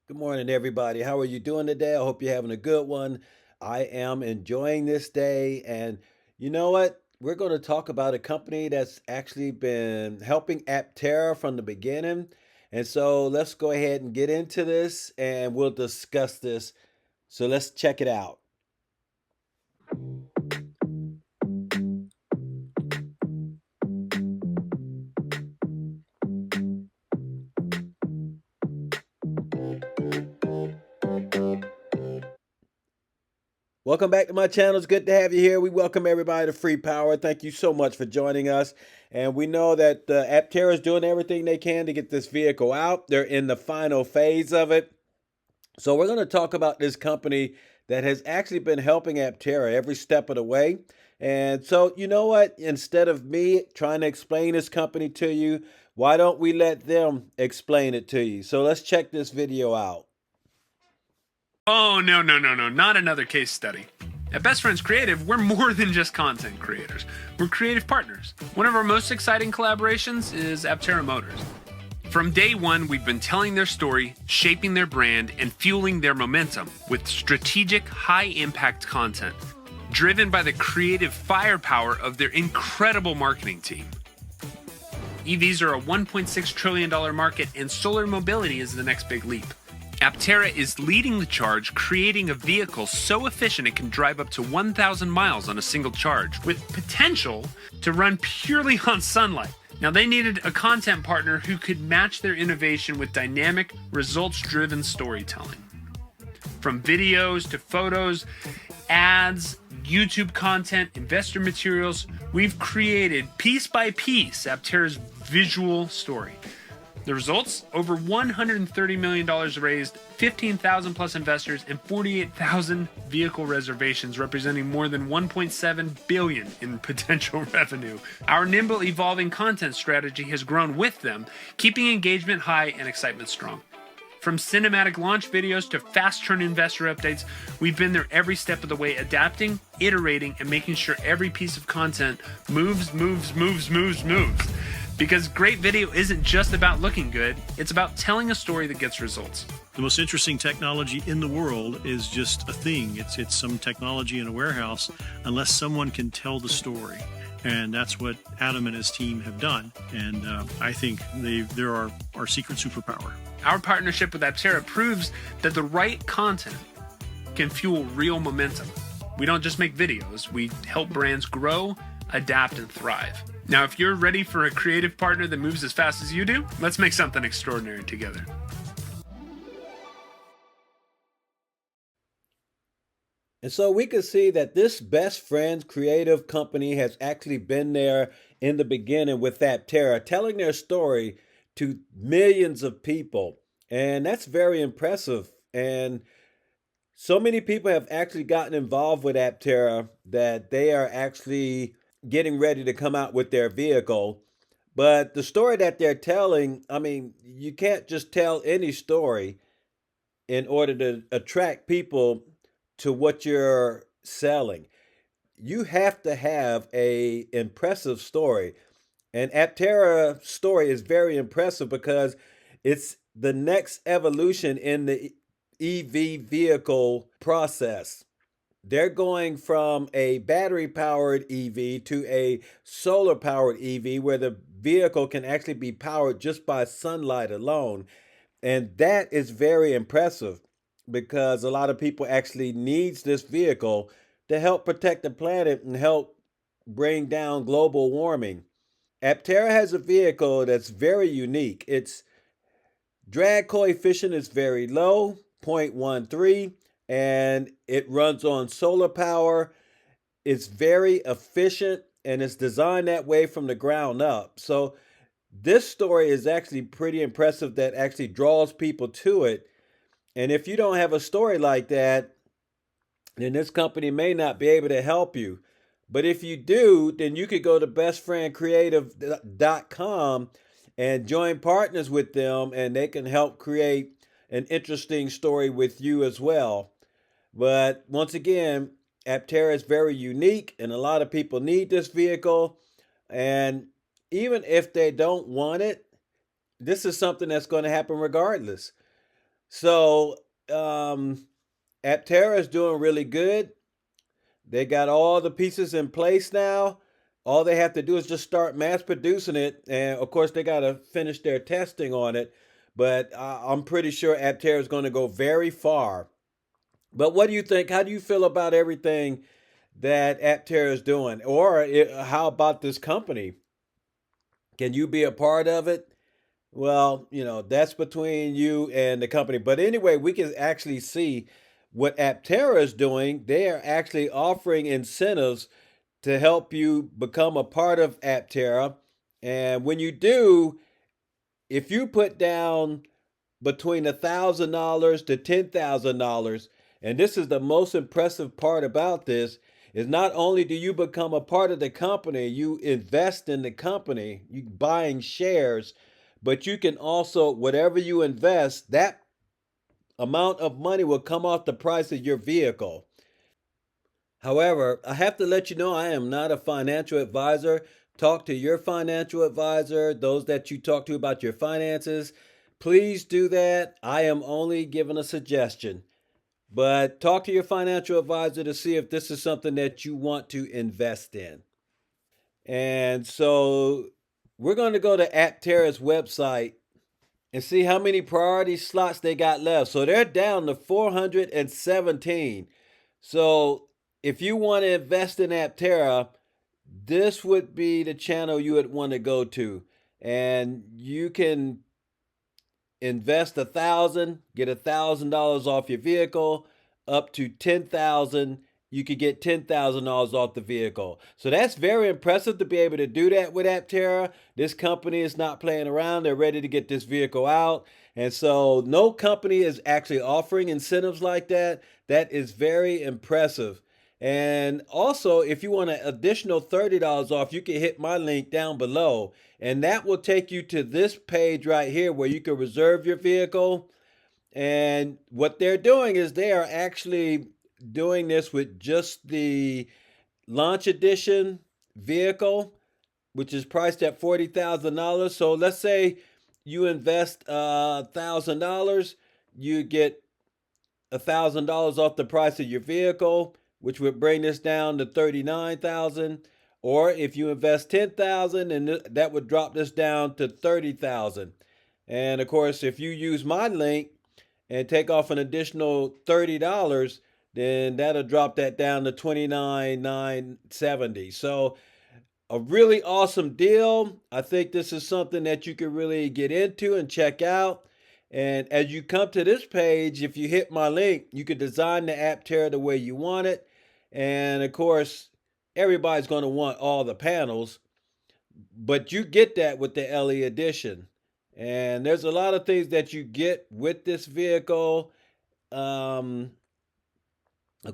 Good morning, everybody. How are you doing today? I hope you're having a good one. I am enjoying this day. And you know what? We're going to talk about a company that's actually been helping Aptera from the beginning. And so let's go ahead and get into this and we'll discuss this. So let's check it out. Welcome back to my channel. It's good to have you here. We welcome everybody to Free Power. Thank you so much for joining us. And we know that Aptera is doing everything they can to get this vehicle out. They're in the final phase of it. So we're going to talk about this company that has actually been helping Aptera every step of the way. And so, you know what? Instead of me trying to explain this company to you, why don't we let them explain it to you? So let's check this video out. Oh, no, no, no, no, not another case study. At Best Friends Creative, we're more than just content creators. We're creative partners. One of our most exciting collaborations is Aptera Motors. From day one, we've been telling their story, shaping their brand, and fueling their momentum with strategic, high-impact content, driven by the creative firepower of their incredible marketing team. EVs are a $1.6 trillion market, and solar mobility is the next big leap. Aptera is leading the charge, creating a vehicle so efficient it can drive up to 1,000 miles on a single charge, with potential to run purely on sunlight. Now, they needed a content partner who could match their innovation with dynamic, results-driven storytelling. From videos to photos, ads, YouTube content, investor materials, we've created piece by piece Aptera's visual story. The results? Over $130 million raised, 15,000 plus investors, and 48,000 vehicle reservations, representing more than 1.7 billion in potential revenue. Our nimble, evolving content strategy has grown with them, keeping engagement high and excitement strong. From cinematic launch videos to fast-turn investor updates, we've been there every step of the way, adapting, iterating, and making sure every piece of content moves. Because great video isn't just about looking good, it's about telling a story that gets results. The most interesting technology in the world is just a thing. It's some technology in a warehouse unless someone can tell the story. And that's what Adam and his team have done. And I think they're our secret superpower. Our partnership with Aptera proves that the right content can fuel real momentum. We don't just make videos, we help brands grow, adapt, and thrive. Now, if you're ready for a creative partner that moves as fast as you do, let's make something extraordinary together. And so we can see that this Best Friends creative company has actually been there in the beginning with Aptera, telling their story to millions of people. And that's very impressive. And so many people have actually gotten involved with Aptera that they are actually getting ready to come out with their vehicle. But the story that they're telling, I mean, you can't just tell any story in order to attract people to what you're selling. You have to have a impressive story. And Aptera story is very impressive because it's the next evolution in the EV vehicle process. They're going from a battery powered EV to a solar powered EV where the vehicle can actually be powered just by sunlight alone. And that is very impressive because a lot of people actually needs this vehicle to help protect the planet and help bring down global warming. Aptera has a vehicle that's very unique. Its drag coefficient is very low, 0.13, and it runs on solar power. It's very efficient and it's designed that way from the ground up. So this story is actually pretty impressive that actually draws people to it. And if you don't have a story like that, then this company may not be able to help you. But if you do, then you could go to bestfriendcreative.com and join partners with them, and they can help create an interesting story with you as well. But once again, Aptera is very unique, and a lot of people need this vehicle. And even if they don't want it, this is something that's going to happen regardless. So Aptera is doing really good. They got all the pieces in place now. All they have to do is just start mass producing it, and of course they got to finish their testing on it. But I'm pretty sure Aptera is going to go very far. But what do you think? How do you feel about everything that Aptera is doing, or how about this company? Can you be a part of it? Well, that's between you and the company. But anyway, we can actually see what Aptera is doing. They are actually offering incentives to help you become a part of Aptera. And when you do, if you put down between $1,000 to $10,000, and this is the most impressive part about this, is not only do you become a part of the company, you invest in the company, you buying shares, but you can also, whatever you invest, that amount of money will come off the price of your vehicle. However, I have to let you know I am not a financial advisor. Talk to your financial advisor, those that you talk to about your finances. Please do that. I am only giving a suggestion. But talk to your financial advisor to see if this is something that you want to invest in. And so we're going to go to Aptera's website and see how many priority slots they got left. So they're down to 417. So if you want to invest in Aptera, this would be the channel you would want to go to. And you can invest 1,000, get $1,000 off your vehicle, up to 10,000, you could get $10,000 off the vehicle. So that's very impressive to be able to do that with Aptera. This company is not playing around. They're ready to get this vehicle out. And so no company is actually offering incentives like that. That is very impressive. And also, if you want an additional $30 off, you can hit my link down below. And that will take you to this page right here where you can reserve your vehicle. And what they're doing is they are actually doing this with just the launch edition vehicle, which is priced at $40,000. So let's say you invest $1,000, you get $1,000 off the price of your vehicle, which would bring this down to 39,000. Or if you invest 10,000, and that would drop this down to 30,000. And of course, if you use my link and take off an additional $30, then that'll drop that down to 29,970. So a really awesome deal. I think this is something that you can really get into and check out. And as you come to this page, if you hit my link, you can design the Aptera the way you want it. And of course, everybody's going to want all the panels, but you get that with the LE edition. And there's a lot of things that you get with this vehicle. Of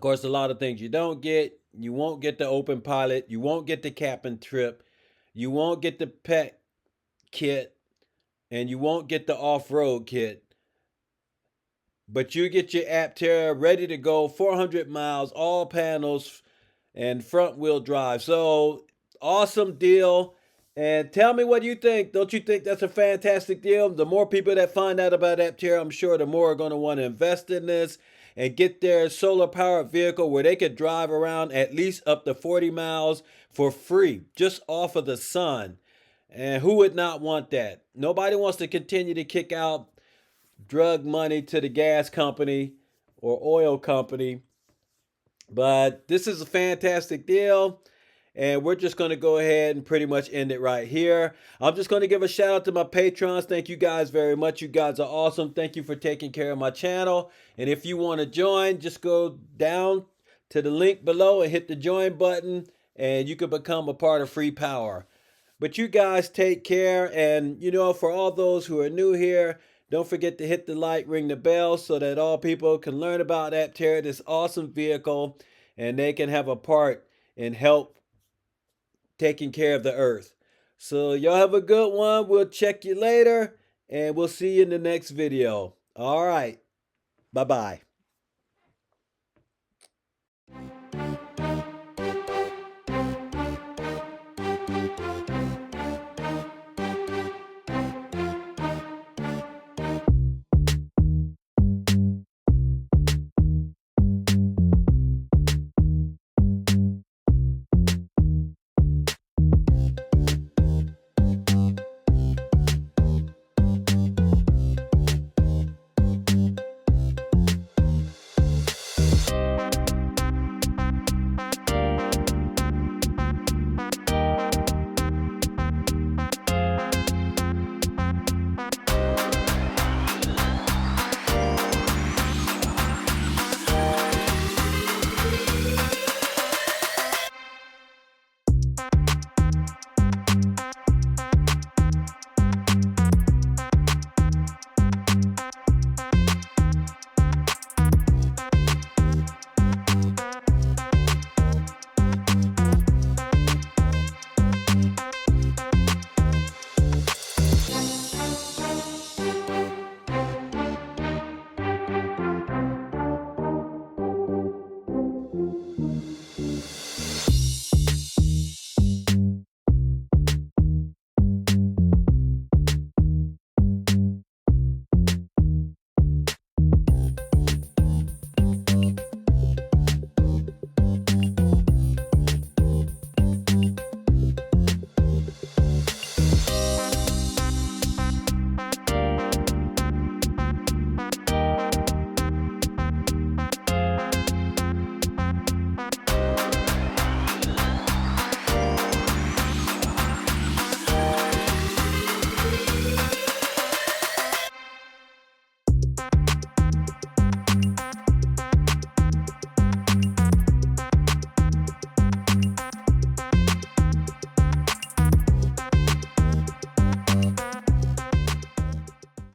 course, a lot of things you don't get. You won't get the open pilot. You won't get the cap and trip. You won't get the pet kit. And you won't get the off-road kit. But you get your Aptera ready to go, 400 miles, all panels, and front wheel drive. So awesome deal. And tell me what you think. Don't you think that's a fantastic deal? The more people that find out about Aptera, I'm sure the more are going to want to invest in this and get their solar powered vehicle where they could drive around at least up to 40 miles for free, just off of the sun. And who would not want that? Nobody wants to continue to kick out drug money to the gas company or oil company. But this is a fantastic deal. And we're just going to go ahead and pretty much end it right here. I'm just going to give a shout out to my patrons. Thank you guys very much. You guys are awesome. Thank you for taking care of my channel. And if you want to join, just go down to the link below and hit the join button, and you can become a part of Free Power. But you guys take care. And, for all those who are new here, don't forget to hit the like, ring the bell so that all people can learn about Aptera, this awesome vehicle, and they can have a part in help taking care of the earth. So y'all have a good one. We'll check you later, and we'll see you in the next video. All right. Bye-bye.